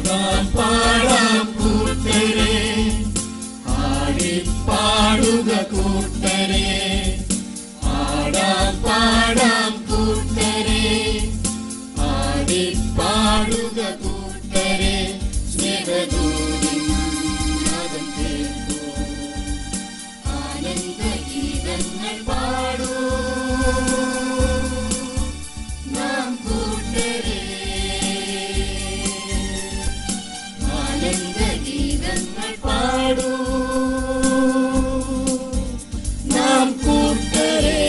പാടാം കൂട്ടരെ, ആടിപ്പാടുക കൂട്ടരെ, ആടാം പാടാം കൂട്ടരെ, ആടിപ്പാടുക കൂട്ടരെ. സ്നേഹദൂതൻ നാദം കേൾക്കൂ, ആനന്ദഗീതങ്ങൾ പാടൂ നാം കൂട്ടരെ, ആനന്ദഗീതങ്ങൾ പാടൂ നാം കൂട്ടരെ.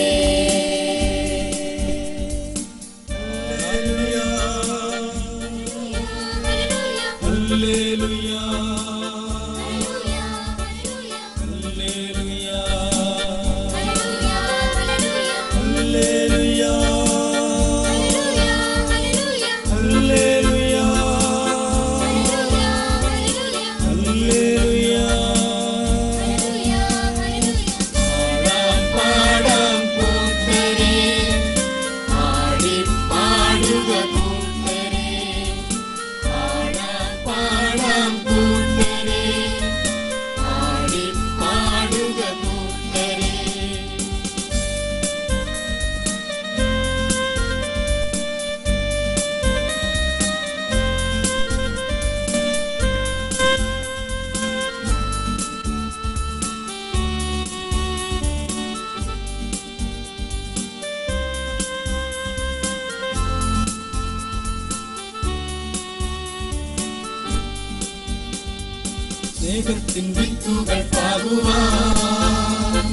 Hallelujah, hallelujah, hallelujah, hallelujah, hallelujah. പാടാം കൂട്ടരെ, ആടിപ്പാടുക കൂട്ടരെ, പാടാം കൂട്ടരെ, ആടിപ്പാടുക കൂട്ടരെ. സ്നേഹത്തിൻ വിത്തുകൾ പാകുവാൻ,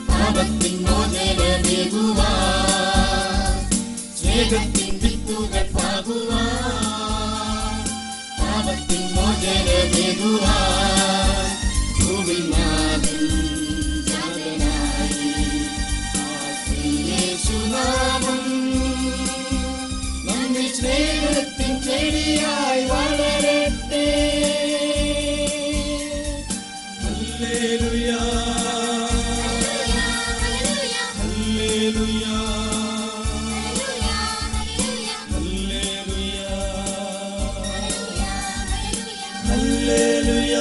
പാപത്തിൻ മോചനമേകുവാൻ. സ്നേഹത്തിൻ വിത്തുകൾ പാകുവാൻ, പാപത്തിൻ മോചനമേകുവാൻ. ഭൂവിനാഥൻ ജാതനായി യേശുനാമം നമ്മിൽ സ്നേഹത്തിൻ ചെടിയായി വളരട്ടെ. Hallelujah, hallelujah, hallelujah, hallelujah,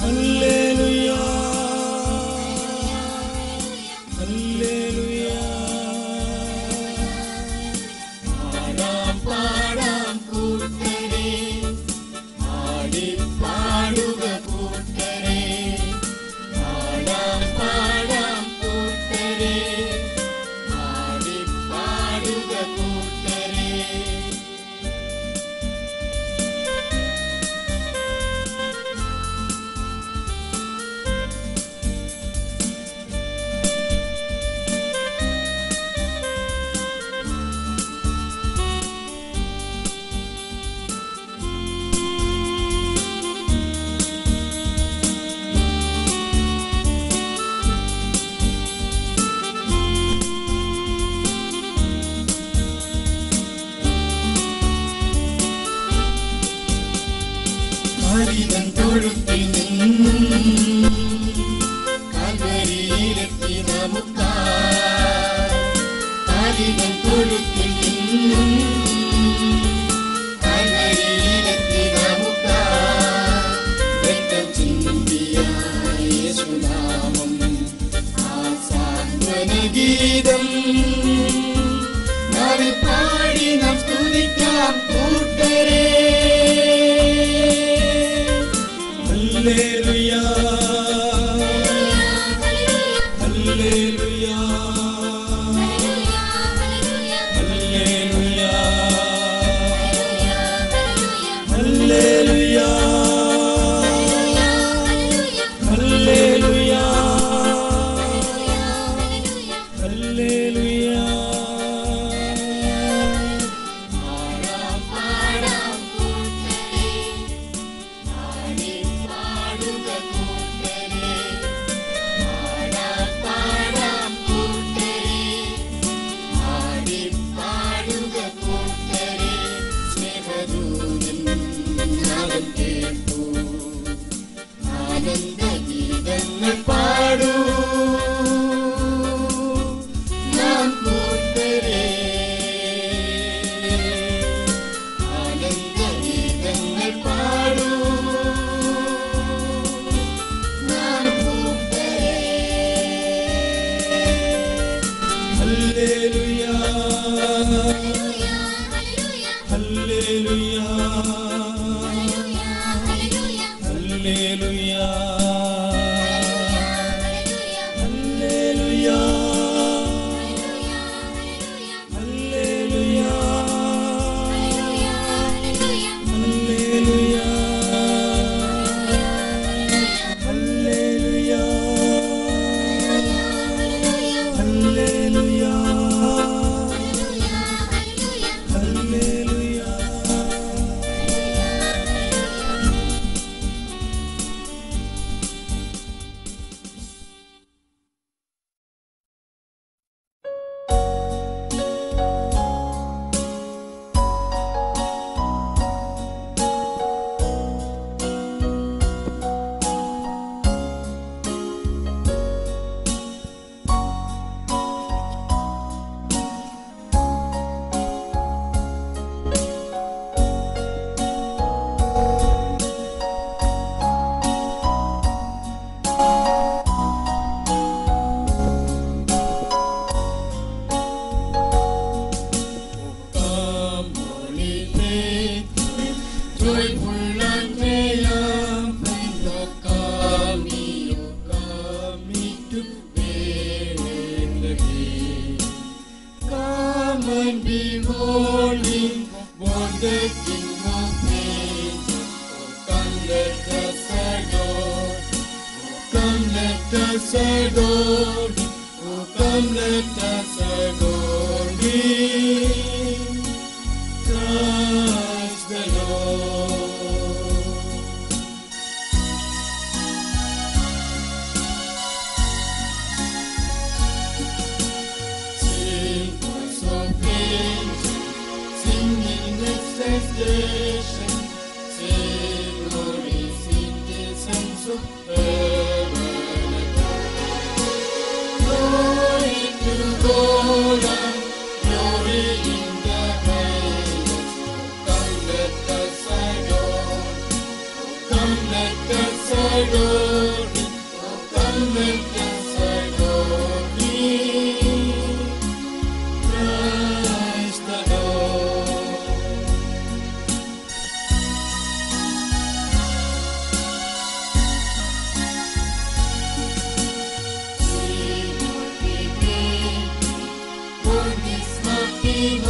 hallelujah, hallelujah. പാടാം കൂട്ടരെ, ആടിപ്പാടുക കൂട്ടരെ, പാടാം കൂട്ടരെ, ആടിപ്പാടുക കൂട്ടരെ. കാലിതൻ തൊഴുത്തിൽ നിന്നും കാൽവരിയിലെത്തി നമുക്കായി. കാലിതൻ തൊഴുത്തിൽ നിന്നും കാൽവരിയിലെത്തി നമുക്കായി. രക്തം ചിന്തിയ യേശുനാമം ആ സാന്ത്വനഗീതം നാവിൽ പാടി നാം സ്തുതിക്കാം കൂട്ടരെ. Hallelujah, hallelujah, hallelujah, hallelujah, hallelujah, hallelujah. and behold him, born the King of Ages. Oh, come let us adore him. Oh, come let us adore him. Oh, come let us adore him. Christ the Lord. Sing, voice of angels, sing in exaltation, sing glories in the sense of heaven above. Glory to God, and glory in the highest. Come let us adore him. Come let us adore him. Oh, come let us adore him. Christ the Lord. Sing, Lord, we pray, for this mighty